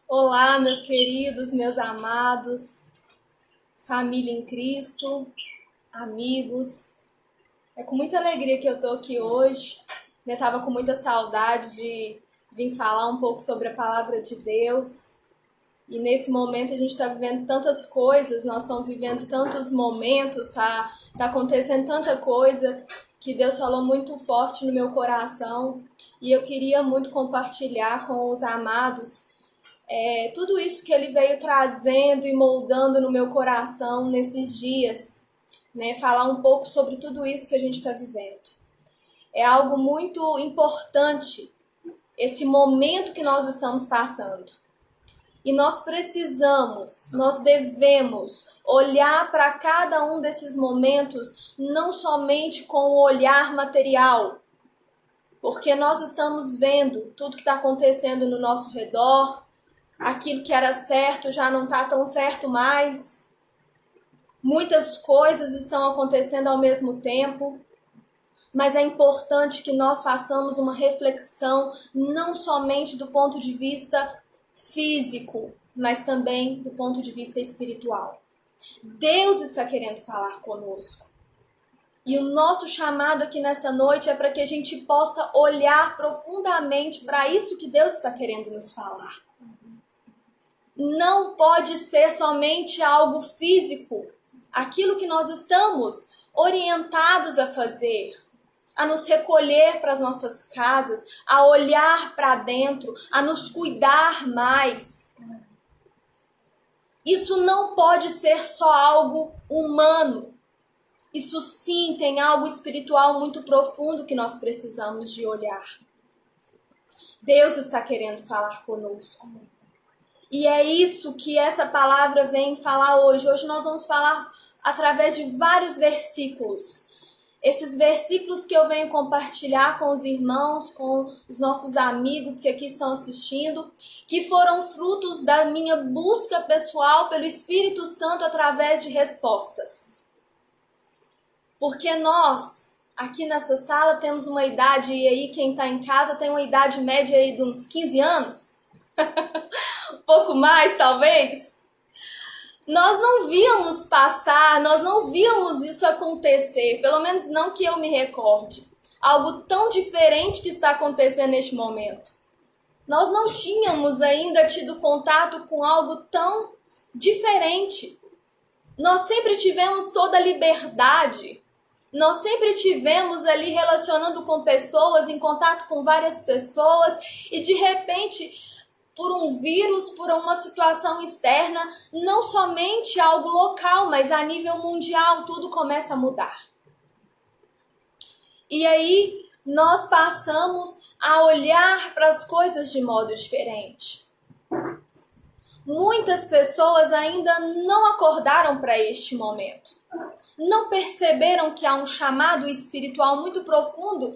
Olá, meus queridos, meus amados, família em Cristo, amigos. É com muita alegria que eu estou aqui hoje. Eu estava com muita saudade de vir falar um pouco sobre a palavra de Deus. E nesse momento a gente está vivendo tantas coisas, nós estamos vivendo tantos momentos, tá acontecendo tanta coisa que Deus falou muito forte no meu coração. E eu queria muito compartilhar com os amados tudo isso que Ele veio trazendo e moldando no meu coração nesses dias, né? Falar um pouco sobre tudo isso que a gente está vivendo. É algo muito importante, esse momento que nós estamos passando. E nós devemos olhar para cada um desses momentos, não somente com o olhar material, porque nós estamos vendo tudo que está acontecendo no nosso redor, aquilo que era certo já não está tão certo mais. Muitas coisas estão acontecendo ao mesmo tempo, mas é importante que nós façamos uma reflexão, não somente do ponto de vista físico, mas também do ponto de vista espiritual. Deus está querendo falar conosco. E o nosso chamado aqui nessa noite é para que a gente possa olhar profundamente para isso que Deus está querendo nos falar. Não pode ser somente algo físico, aquilo que nós estamos orientados a fazer, a nos recolher para as nossas casas, a olhar para dentro, a nos cuidar mais. Isso não pode ser só algo humano. Isso sim tem algo espiritual muito profundo que nós precisamos de olhar. Deus está querendo falar conosco. E é isso que essa palavra vem falar hoje. Hoje nós vamos falar através de vários versículos. Esses versículos que eu venho compartilhar com os irmãos, com os nossos amigos que aqui estão assistindo, que foram frutos da minha busca pessoal pelo Espírito Santo através de respostas. Porque nós, aqui nessa sala, temos uma idade, e aí quem está em casa tem uma idade média aí de uns 15 anos. Um pouco mais, talvez. Nós não víamos passar, nós não víamos isso acontecer, pelo menos não que eu me recorde. Algo tão diferente que está acontecendo neste momento. Nós não tínhamos ainda tido contato com algo tão diferente. Nós sempre tivemos toda a liberdade. Nós sempre tivemos ali relacionando com pessoas, em contato com várias pessoas, e de repente, por um vírus, por uma situação externa, não somente algo local, mas a nível mundial, tudo começa a mudar. E aí, nós passamos a olhar para as coisas de modo diferente. Muitas pessoas ainda não acordaram para este momento. Não perceberam que há um chamado espiritual muito profundo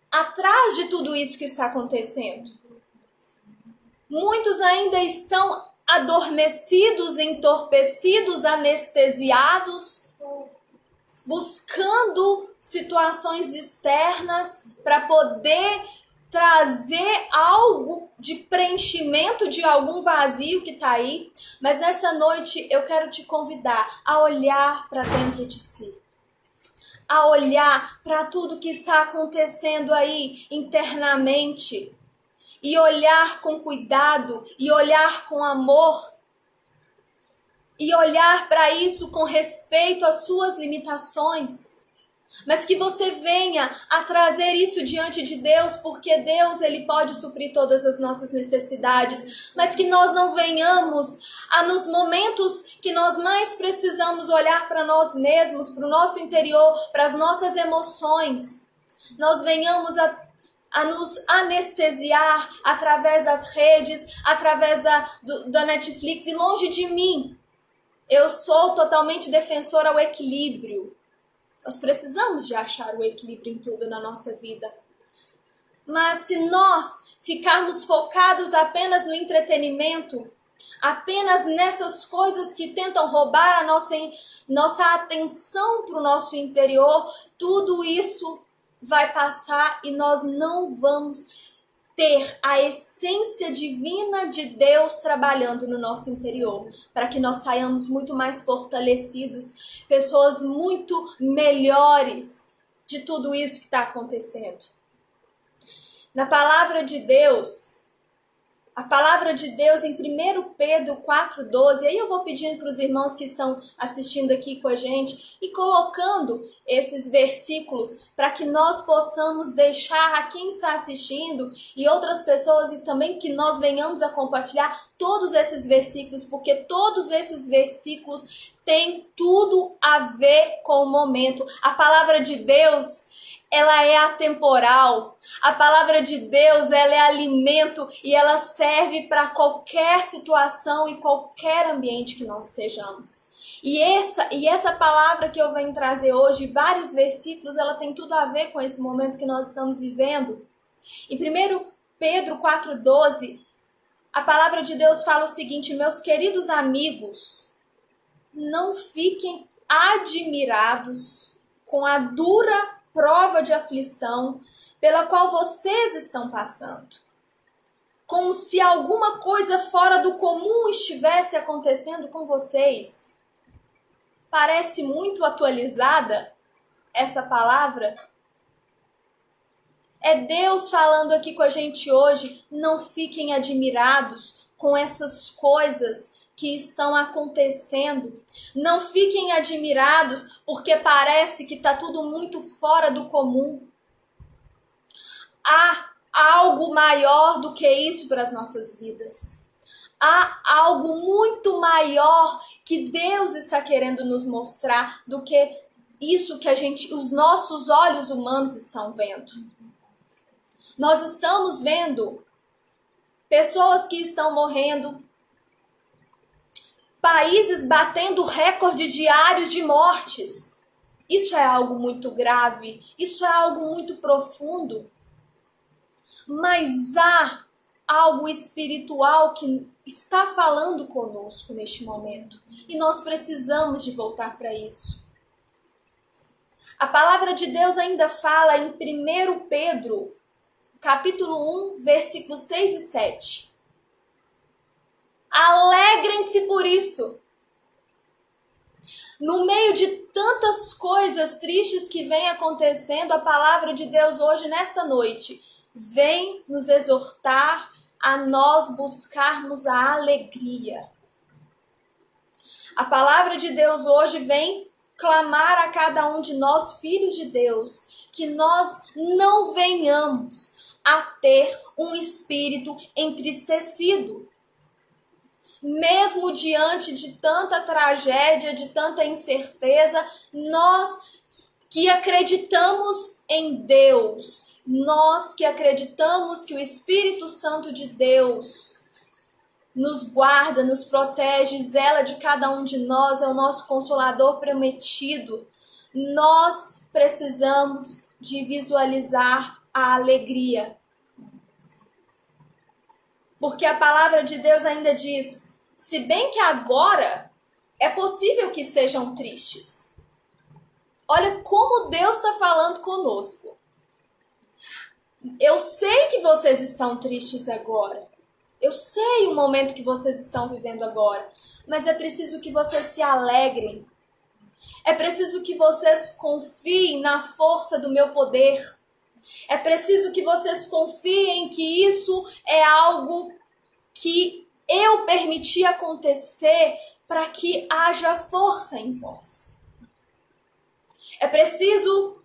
atrás de tudo isso que está acontecendo. Muitos ainda estão adormecidos, entorpecidos, anestesiados, buscando situações externas para poder trazer algo de preenchimento de algum vazio que está aí. Mas nessa noite eu quero te convidar a olhar para dentro de si. A olhar para tudo que está acontecendo aí internamente. E olhar com cuidado, e olhar com amor. E olhar para isso com respeito às suas limitações. Mas que você venha a trazer isso diante de Deus, porque Deus, Ele pode suprir todas as nossas necessidades. Mas que nós não venhamos nos momentos que nós mais precisamos olhar para nós mesmos, para o nosso interior, para as nossas emoções. Nós venhamos a nos anestesiar através das redes, através da Netflix, e longe de mim. Eu sou totalmente defensora ao equilíbrio. Nós precisamos de achar o equilíbrio em tudo na nossa vida. Mas se nós ficarmos focados apenas no entretenimento, apenas nessas coisas que tentam roubar a nossa atenção para o nosso interior, tudo isso vai passar e nós não vamos ter a essência divina de Deus trabalhando no nosso interior, para que nós saiamos muito mais fortalecidos, pessoas muito melhores de tudo isso que está acontecendo. Na palavra de Deus, a palavra de Deus em 1 Pedro 4,12, aí eu vou pedindo para os irmãos que estão assistindo aqui com a gente e colocando esses versículos para que nós possamos deixar a quem está assistindo e outras pessoas e também que nós venhamos a compartilhar todos esses versículos, porque todos esses versículos têm tudo a ver com o momento. A palavra de Deus, ela é atemporal. A palavra de Deus, ela é alimento e ela serve para qualquer situação e qualquer ambiente que nós estejamos. E essa palavra que eu venho trazer hoje, vários versículos, ela tem tudo a ver com esse momento que nós estamos vivendo. Em 1 Pedro 4,12, a palavra de Deus fala o seguinte: meus queridos amigos, não fiquem admirados com a dura prova de aflição pela qual vocês estão passando, como se alguma coisa fora do comum estivesse acontecendo com vocês. Parece muito atualizada essa palavra? É Deus falando aqui com a gente hoje. Não fiquem admirados com essas coisas que estão acontecendo. Não fiquem admirados porque parece que está tudo muito fora do comum. Há algo maior do que isso para as nossas vidas. Há algo muito maior que Deus está querendo nos mostrar do que isso que os nossos olhos humanos estão vendo. Nós estamos vendo pessoas que estão morrendo, países batendo recorde diários de mortes. Isso é algo muito grave, isso é algo muito profundo. Mas há algo espiritual que está falando conosco neste momento. E nós precisamos de voltar para isso. A palavra de Deus ainda fala em 1 Pedro, capítulo 1, versículos 6 e 7. Alegrem-se por isso. No meio de tantas coisas tristes que vem acontecendo, a palavra de Deus hoje, nessa noite, vem nos exortar a nós buscarmos a alegria. A palavra de Deus hoje vem clamar a cada um de nós, filhos de Deus, que nós não venhamos a ter um espírito entristecido. Mesmo diante de tanta tragédia, de tanta incerteza, nós que acreditamos em Deus, nós que acreditamos que o Espírito Santo de Deus nos guarda, nos protege, zela de cada um de nós, é o nosso Consolador prometido, nós precisamos de visualizar a alegria. Porque a palavra de Deus ainda diz: se bem que agora é possível que estejam tristes. Olha como Deus está falando conosco. Eu sei que vocês estão tristes agora. Eu sei o momento que vocês estão vivendo agora. Mas é preciso que vocês se alegrem. É preciso que vocês confiem na força do meu poder. É preciso que vocês confiem que isso é algo que eu permiti acontecer para que haja força em vós. É preciso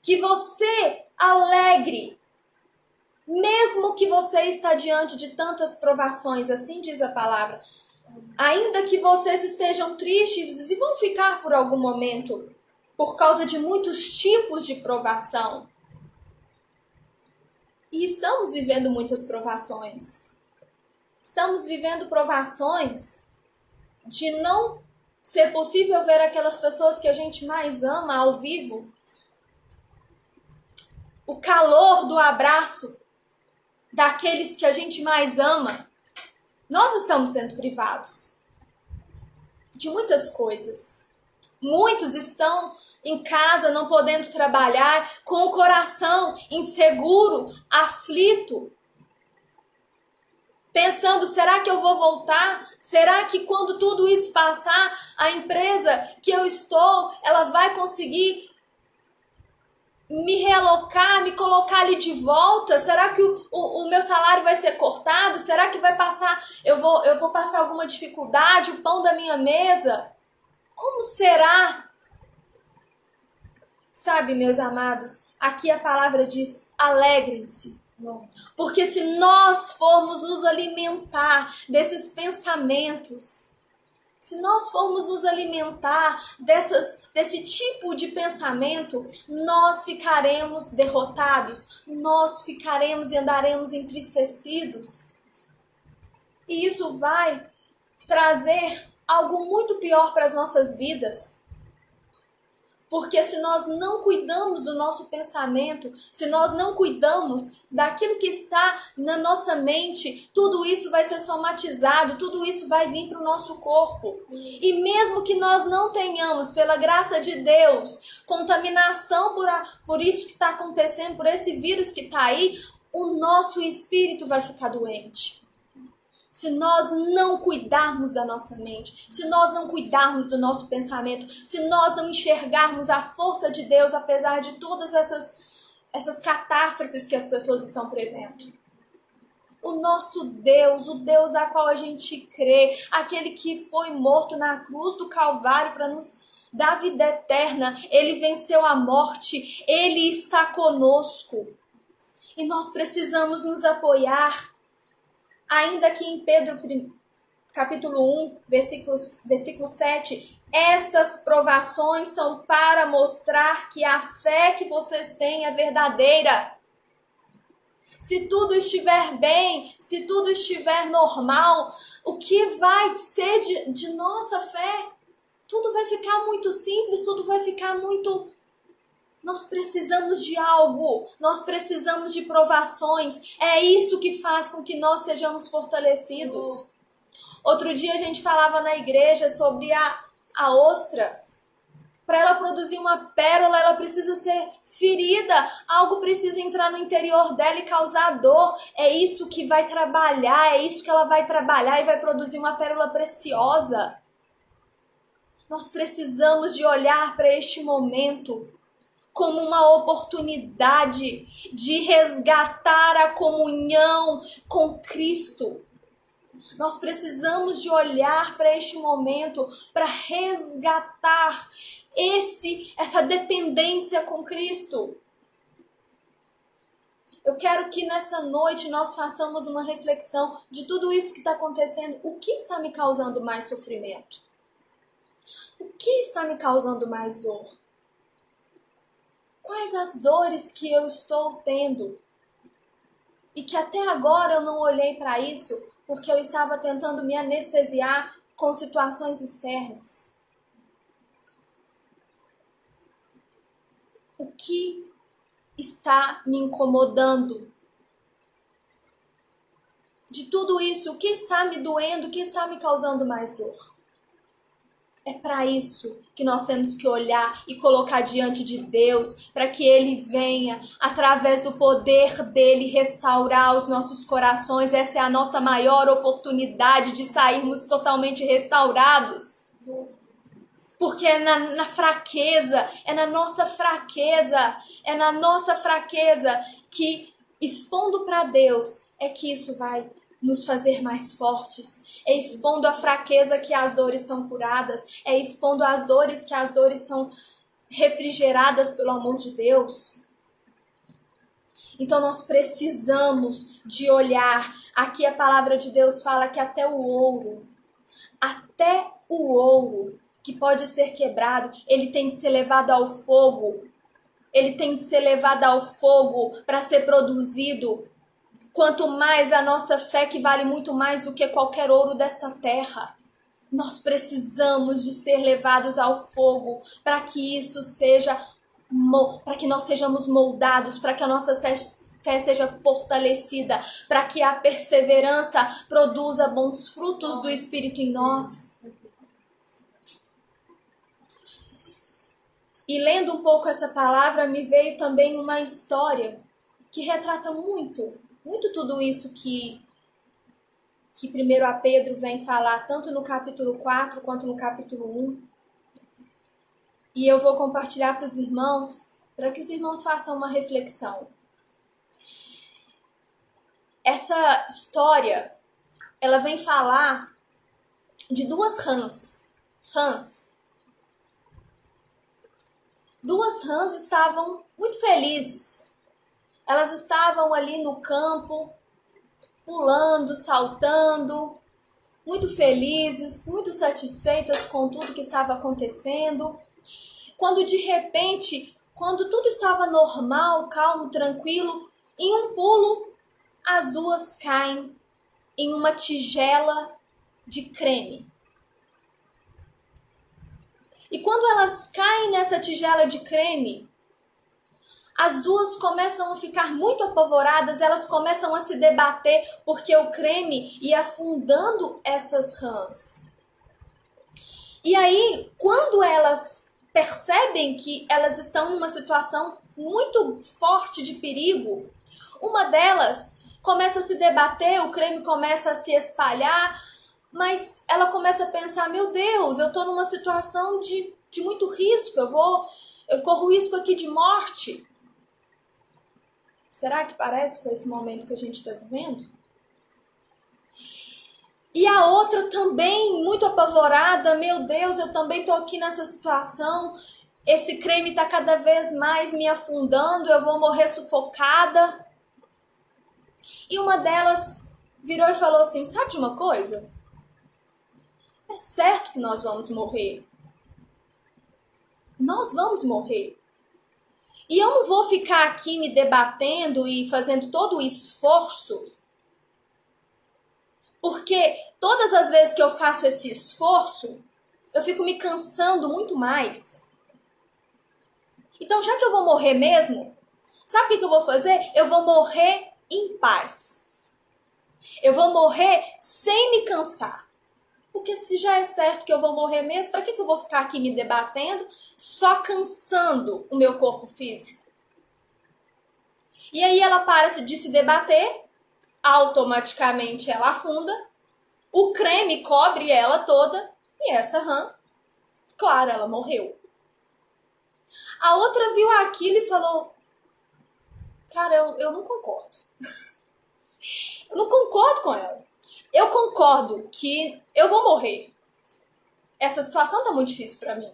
que você alegre, mesmo que você está diante de tantas provações, assim diz a palavra. Ainda que vocês estejam tristes e vão ficar por algum momento, por causa de muitos tipos de provação. E estamos vivendo muitas provações. Estamos vivendo provações de não ser possível ver aquelas pessoas que a gente mais ama ao vivo. O calor do abraço daqueles que a gente mais ama. Nós estamos sendo privados de muitas coisas. Muitos estão em casa, não podendo trabalhar, com o coração inseguro, aflito. pensando, será que eu vou voltar? Será que quando tudo isso passar, a empresa que eu estou, ela vai conseguir me realocar, me colocar ali de volta? Será que o meu salário vai ser cortado? Será que vai passar, eu vou passar alguma dificuldade, o pão da minha mesa? Como será? Sabe, meus amados, aqui a palavra diz, alegrem-se. Porque se nós formos nos alimentar desses pensamentos, se nós formos nos alimentar desse tipo de pensamento, nós ficaremos derrotados, nós ficaremos e andaremos entristecidos. E isso vai trazer algo muito pior para as nossas vidas. Porque se nós não cuidamos do nosso pensamento, se nós não cuidamos daquilo que está na nossa mente, tudo isso vai ser somatizado, tudo isso vai vir para o nosso corpo. E mesmo que nós não tenhamos, pela graça de Deus, contaminação por isso que está acontecendo, por esse vírus que está aí, o nosso espírito vai ficar doente. Se nós não cuidarmos da nossa mente, se nós não cuidarmos do nosso pensamento, se nós não enxergarmos a força de Deus, apesar de todas essas catástrofes que as pessoas estão prevendo. O nosso Deus, o Deus da qual a gente crê, aquele que foi morto na cruz do Calvário para nos dar vida eterna, ele venceu a morte, ele está conosco. E nós precisamos nos apoiar. Ainda que em Pedro capítulo 1, versículo 7, estas provações são para mostrar que a fé que vocês têm é verdadeira. Se tudo estiver bem, se tudo estiver normal, o que vai ser de nossa fé? Tudo vai ficar muito simples, tudo vai ficar muito... Nós precisamos de algo, nós precisamos de provações. É isso que faz com que nós sejamos fortalecidos. Outro dia a gente falava na igreja sobre a ostra. Para ela produzir uma pérola, ela precisa ser ferida. Algo precisa entrar no interior dela e causar dor. É isso que vai trabalhar, é isso que ela vai trabalhar e vai produzir uma pérola preciosa. Nós precisamos de olhar para este momento como uma oportunidade de resgatar a comunhão com Cristo. Nós precisamos de olhar para este momento para resgatar essa dependência com Cristo. Eu quero que nessa noite nós façamos uma reflexão de tudo isso que está acontecendo. O que está me causando mais sofrimento? O que está me causando mais dor? Quais as dores que eu estou tendo? E que até agora eu não olhei para isso porque eu estava tentando me anestesiar com situações externas. O que está me incomodando? De tudo isso, o que está me doendo, o que está me causando mais dor? É para isso que nós temos que olhar e colocar diante de Deus, para que Ele venha, através do poder dEle, restaurar os nossos corações. Essa é a nossa maior oportunidade de sairmos totalmente restaurados. Porque é na fraqueza, é na nossa fraqueza que, expondo para Deus, é que isso vai nos fazer mais fortes. É expondo a fraqueza que as dores são curadas. É expondo as dores que as dores são refrigeradas pelo amor de Deus. Então nós precisamos de olhar. Aqui a palavra de Deus fala que até o ouro que pode ser quebrado, ele tem de ser levado ao fogo. Ele tem de ser levado ao fogo para ser produzido. Quanto mais a nossa fé, que vale muito mais do que qualquer ouro desta terra. Nós precisamos de ser levados ao fogo para que isso seja, para que nós sejamos moldados, para que a nossa fé seja fortalecida, para que a perseverança produza bons frutos do Espírito em nós. E lendo um pouco essa palavra, me veio também uma história que retrata muito tudo isso que que 1 Pedro vem falar tanto no capítulo 4 quanto no capítulo 1. E eu vou compartilhar para os irmãos, para que os irmãos façam uma reflexão. Essa história, ela vem falar de duas rãs. Duas rãs estavam muito felizes. Elas estavam ali no campo, pulando, saltando, muito felizes, muito satisfeitas com tudo que estava acontecendo. Quando de repente, quando tudo estava normal, calmo, tranquilo, em um pulo, as duas caem em uma tigela de creme. E quando elas caem nessa tigela de creme, as duas começam a ficar muito apavoradas, elas começam a se debater porque o creme ia afundando essas rãs. E aí, quando elas percebem que elas estão numa situação muito forte de perigo, uma delas começa a se debater, o creme começa a se espalhar, mas ela começa a pensar, meu Deus, eu estou numa situação de muito risco, eu corro risco aqui de morte. Será que parece com esse momento que a gente está vivendo? E a outra também, muito apavorada, meu Deus, eu também estou aqui nessa situação, esse creme está cada vez mais me afundando, eu vou morrer sufocada. E uma delas virou e falou assim, sabe de uma coisa? É certo que nós vamos morrer. Nós vamos morrer. E eu não vou ficar aqui me debatendo e fazendo todo o esforço, porque todas as vezes que eu faço esse esforço, eu fico me cansando muito mais. Então, já que eu vou morrer mesmo, sabe o que eu vou fazer? Eu vou morrer em paz. Eu vou morrer sem me cansar. Porque se já é certo que eu vou morrer mesmo, para que eu vou ficar aqui me debatendo, só cansando o meu corpo físico? E aí ela para de se debater, automaticamente ela afunda, o creme cobre ela toda e essa rã, claro, ela morreu. A outra viu aquilo e falou, cara, eu não concordo. Eu não concordo com ela. Eu concordo que eu vou morrer. Essa situação tá muito difícil para mim.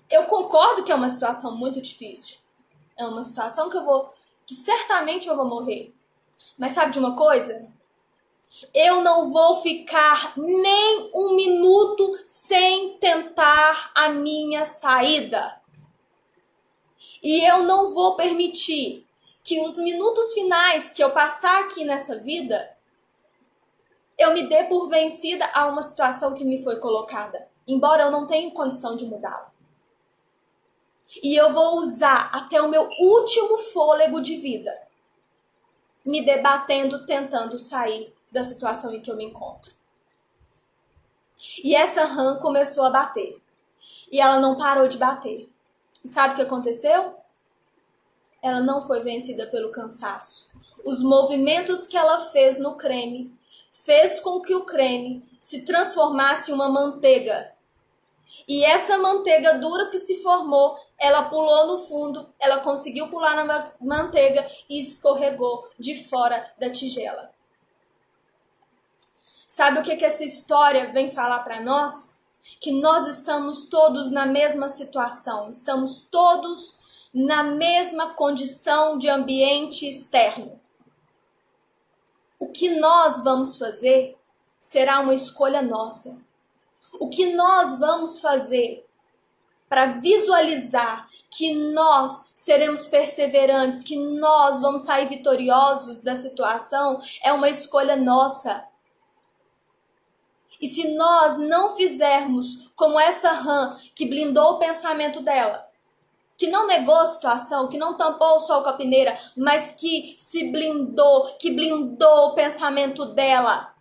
Eu concordo que é uma situação muito difícil. É uma situação que certamente eu vou morrer. Mas sabe de uma coisa? Eu não vou ficar nem um minuto sem tentar a minha saída. E eu não vou permitir que os minutos finais que eu passar aqui nessa vida, eu me dê por vencida a uma situação que me foi colocada, embora eu não tenha condição de mudá-la. E eu vou usar até o meu último fôlego de vida, me debatendo, tentando sair da situação em que eu me encontro. E essa rã começou a bater. E ela não parou de bater. E sabe o que aconteceu? Ela não foi vencida pelo cansaço. Os movimentos que ela fez no creme fez com que o creme se transformasse em uma manteiga. E essa manteiga dura que se formou, ela pulou no fundo, ela conseguiu pular na manteiga e escorregou de fora da tigela. Sabe o que essa história vem falar para nós? Que nós estamos todos na mesma situação, estamos todos na mesma condição de ambiente externo. O que nós vamos fazer será uma escolha nossa. O que nós vamos fazer para visualizar que nós seremos perseverantes, que nós vamos sair vitoriosos da situação, é uma escolha nossa. E se nós não fizermos como essa rã que blindou o pensamento dela, que não negou a situação, que não tampou o sol com a peneira, mas que se blindou, que blindou o pensamento dela,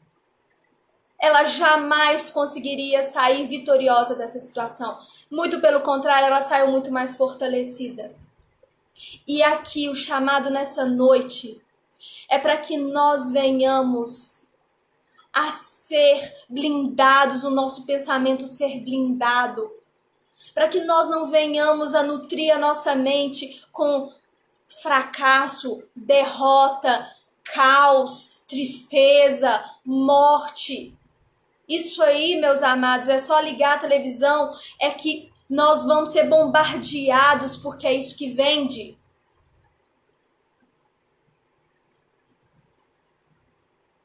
ela jamais conseguiria sair vitoriosa dessa situação. Muito pelo contrário, ela saiu muito mais fortalecida. E aqui o chamado nessa noite é para que nós venhamos a ser blindados, o nosso pensamento ser blindado, para que nós não venhamos a nutrir a nossa mente com fracasso, derrota, caos, tristeza, morte. Isso aí, meus amados, é só ligar a televisão, é que nós vamos ser bombardeados, porque é isso que vende.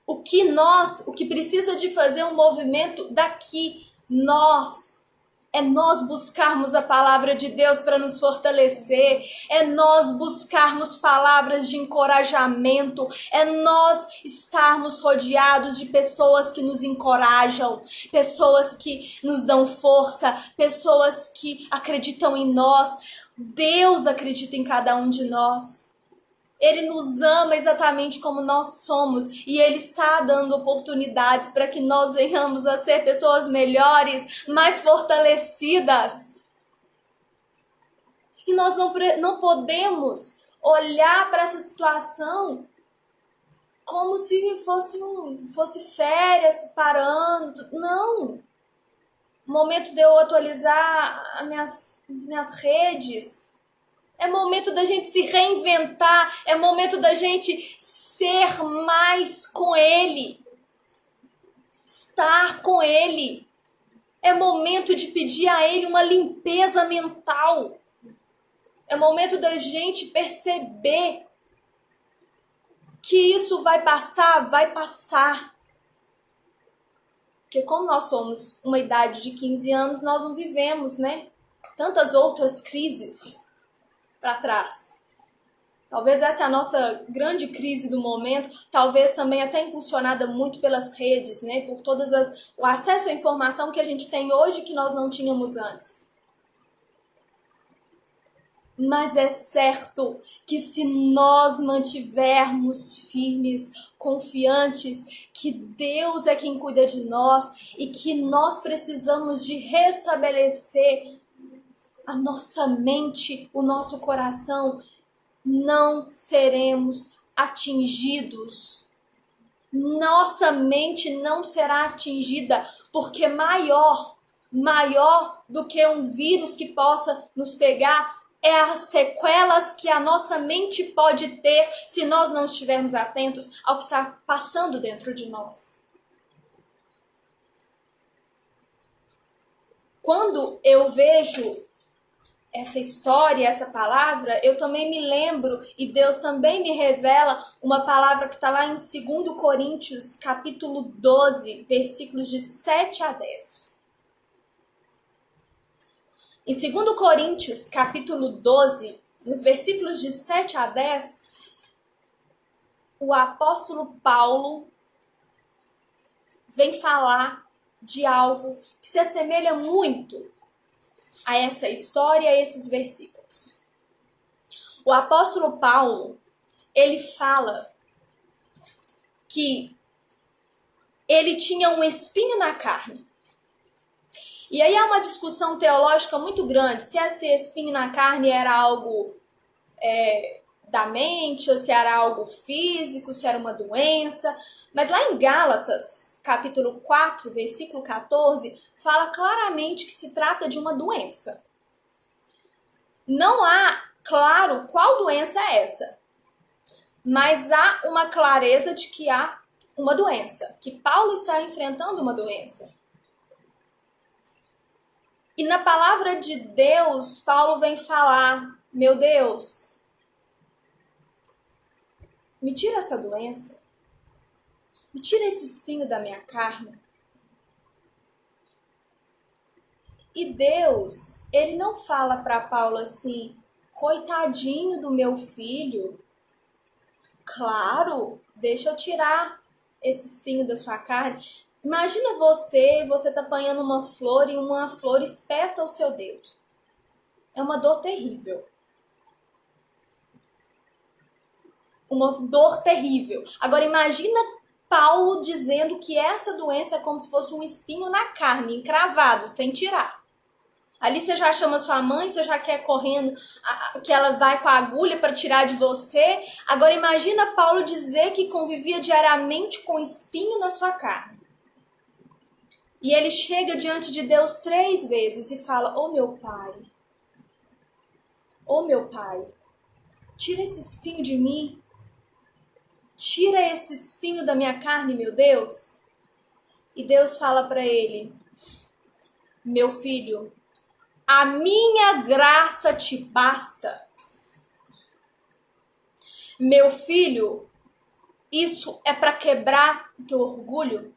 O que precisa de fazer um movimento daqui, é nós buscarmos a palavra de Deus para nos fortalecer, é nós buscarmos palavras de encorajamento, é nós estarmos rodeados de pessoas que nos encorajam, pessoas que nos dão força, pessoas que acreditam em nós. Deus acredita em cada um de nós. Ele nos ama exatamente como nós somos e Ele está dando oportunidades para que nós venhamos a ser pessoas melhores, mais fortalecidas. E nós não podemos olhar para essa situação como se fosse férias, parando. Não! Momento de eu atualizar as minhas redes. É momento da gente se reinventar, é momento da gente ser mais com Ele, estar com Ele. É momento de pedir a Ele uma limpeza mental. É momento da gente perceber que isso vai passar, vai passar. Porque como nós somos uma idade de 15 anos, nós não vivemos, né? Tantas outras crises para trás. Talvez essa é a nossa grande crise do momento, talvez também até impulsionada muito pelas redes, né? Por o acesso à informação que a gente tem hoje que nós não tínhamos antes. Mas é certo que se nós mantivermos firmes, confiantes, que Deus é quem cuida de nós e que nós precisamos de restabelecer a nossa mente, o nosso coração, não seremos atingidos. Nossa mente não será atingida, porque maior do que um vírus que possa nos pegar é as sequelas que a nossa mente pode ter se nós não estivermos atentos ao que está passando dentro de nós. Quando eu vejo essa história, essa palavra, eu também me lembro e Deus também me revela uma palavra que está lá em 2 Coríntios, capítulo 12, versículos de 7 a 10. Em 2 Coríntios, capítulo 12, nos versículos de 7 a 10, o apóstolo Paulo vem falar de algo que se assemelha muito a essa história, a esses versículos. O apóstolo Paulo, ele fala que ele tinha um espinho na carne. E aí há uma discussão teológica muito grande, se esse espinho na carne era algo da mente, ou se era algo físico, se era uma doença. Mas lá em Gálatas, capítulo 4, versículo 14, fala claramente que se trata de uma doença. Não há claro qual doença é essa, mas há uma clareza de que há uma doença, que Paulo está enfrentando uma doença. E na palavra de Deus, Paulo vem falar, meu Deus, me tira essa doença. Me tira esse espinho da minha carne. E Deus, ele não fala para Paulo assim, coitadinho do meu filho. Claro, deixa eu tirar esse espinho da sua carne. Imagina você tá apanhando uma flor e uma flor espeta o seu dedo. É uma dor terrível. Uma dor terrível. Agora imagina Paulo dizendo que essa doença é como se fosse um espinho na carne, encravado, sem tirar. Ali você já chama sua mãe, você já quer correndo, que ela vai com a agulha para tirar de você. Agora imagina Paulo dizer que convivia diariamente com espinho na sua carne. E ele chega diante de Deus 3 vezes e fala: ô meu pai, tira esse espinho de mim. Tira esse espinho da minha carne, meu Deus. E Deus fala para ele: meu filho, a minha graça te basta. Meu filho, isso é para quebrar o teu orgulho?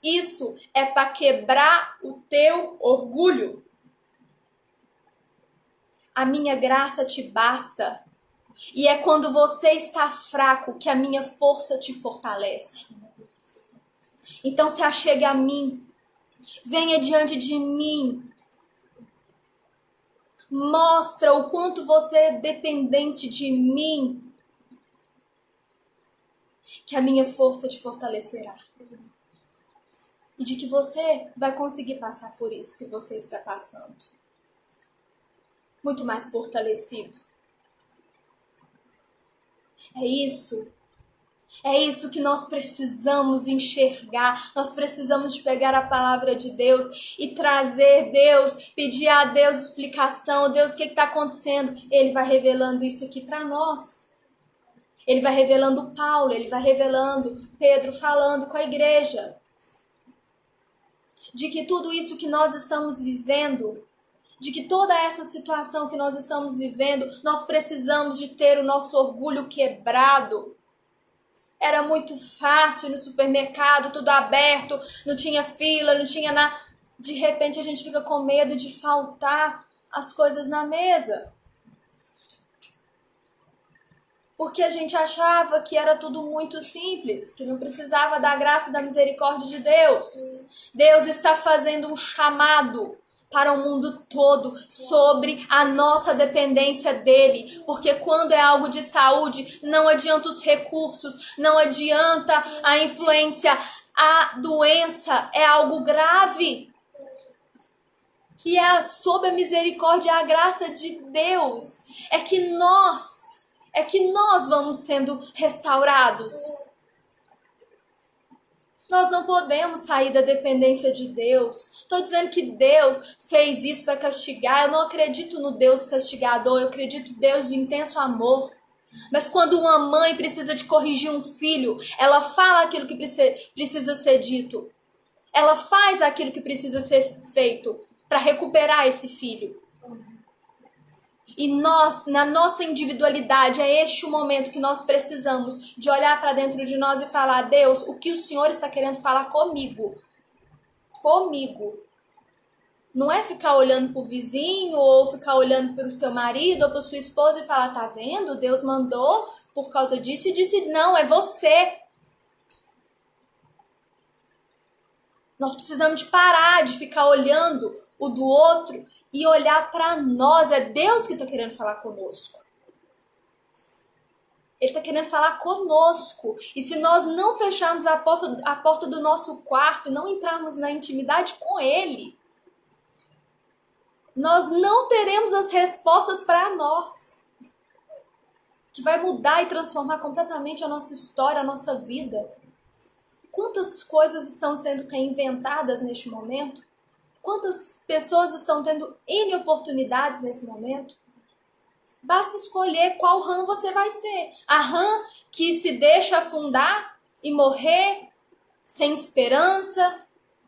Isso é para quebrar o teu orgulho? A minha graça te basta. E é quando você está fraco que a minha força te fortalece. Então se achegue a mim. Venha diante de mim. Mostra o quanto você é dependente de mim. Que a minha força te fortalecerá. E de que você vai conseguir passar por isso que você está passando. Muito mais fortalecido. É isso que nós precisamos enxergar. Nós precisamos de pegar a palavra de Deus e trazer Deus, pedir a Deus explicação. Deus, o que está acontecendo? Ele vai revelando isso aqui para nós. Ele vai revelando Paulo, ele vai revelando Pedro falando com a igreja. De que tudo isso que nós estamos vivendo, de que toda essa situação que nós estamos vivendo, nós precisamos de ter o nosso orgulho quebrado. Era muito fácil no supermercado, tudo aberto, não tinha fila, não tinha nada. De repente a gente fica com medo de faltar as coisas na mesa. Porque a gente achava que era tudo muito simples, que não precisava da graça e da misericórdia de Deus. Deus está fazendo um chamado para o mundo todo sobre a nossa dependência dele. Porque quando é algo de saúde, não adianta os recursos, não adianta a influência. A doença é algo grave. E é sob a misericórdia e a graça de Deus é que nós vamos sendo restaurados. Nós não podemos sair da dependência de Deus. Estou dizendo que Deus fez isso para castigar. Eu não acredito no Deus castigador. Eu acredito no Deus do intenso amor. Mas quando uma mãe precisa de corrigir um filho, ela fala aquilo que precisa ser dito. Ela faz aquilo que precisa ser feito para recuperar esse filho. E nós, na nossa individualidade, é este o momento que nós precisamos de olhar para dentro de nós e falar: Deus, o que o Senhor está querendo falar comigo? Comigo. Não é ficar olhando para o vizinho, ou ficar olhando para o seu marido, ou para sua esposa e falar: tá vendo? Deus mandou por causa disso e disse: não, é você. Nós precisamos de parar de ficar olhando o do outro e olhar para nós. É Deus que está querendo falar conosco. Ele está querendo falar conosco. E se nós não fecharmos a porta do nosso quarto, não entrarmos na intimidade com Ele, nós não teremos as respostas para nós. Que vai mudar e transformar completamente a nossa história, a nossa vida. Quantas coisas estão sendo reinventadas neste momento? Quantas pessoas estão tendo N oportunidades nesse momento? Basta escolher qual rã você vai ser. A rã que se deixa afundar e morrer sem esperança?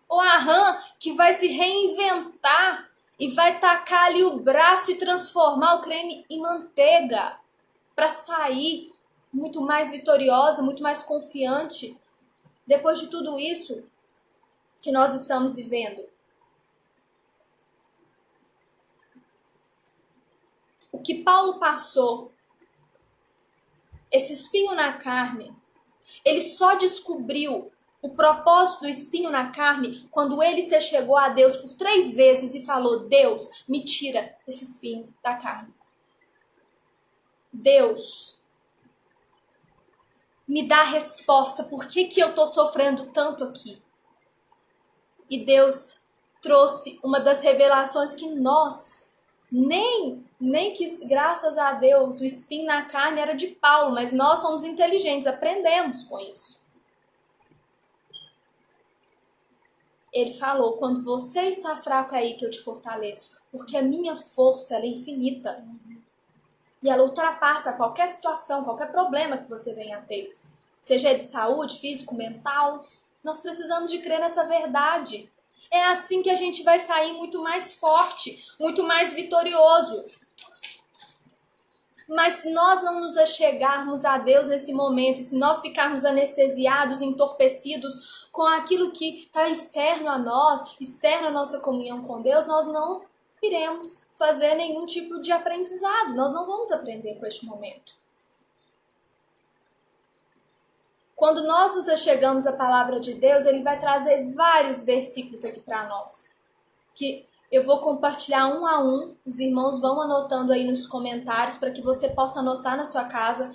Ou a rã que vai se reinventar e vai tacar ali o braço e transformar o creme em manteiga para sair muito mais vitoriosa, muito mais confiante? Depois de tudo isso que nós estamos vivendo. O que Paulo passou, esse espinho na carne, ele só descobriu o propósito do espinho na carne quando ele se chegou a Deus por 3 vezes e falou: Deus, me tira esse espinho da carne. Deus, me dá a resposta, por que eu estou sofrendo tanto aqui? E Deus trouxe uma das revelações que nós, nem que, graças a Deus, o espinho na carne era de Paulo, mas nós somos inteligentes, aprendemos com isso. Ele falou, quando você está fraco é aí que eu te fortaleço, porque a minha força ela é infinita. E ela ultrapassa qualquer situação, qualquer problema que você venha a ter. Seja de saúde, físico, mental. Nós precisamos de crer nessa verdade. É assim que a gente vai sair muito mais forte, muito mais vitorioso. Mas se nós não nos achegarmos a Deus nesse momento, se nós ficarmos anestesiados, entorpecidos com aquilo que está externo a nós, externo à nossa comunhão com Deus, nós não iremos fazer nenhum tipo de aprendizado. Nós não vamos aprender com este momento. Quando nós nos achegamos à palavra de Deus, ele vai trazer vários versículos aqui para nós, que eu vou compartilhar um a um, os irmãos vão anotando aí nos comentários para que você possa anotar na sua casa.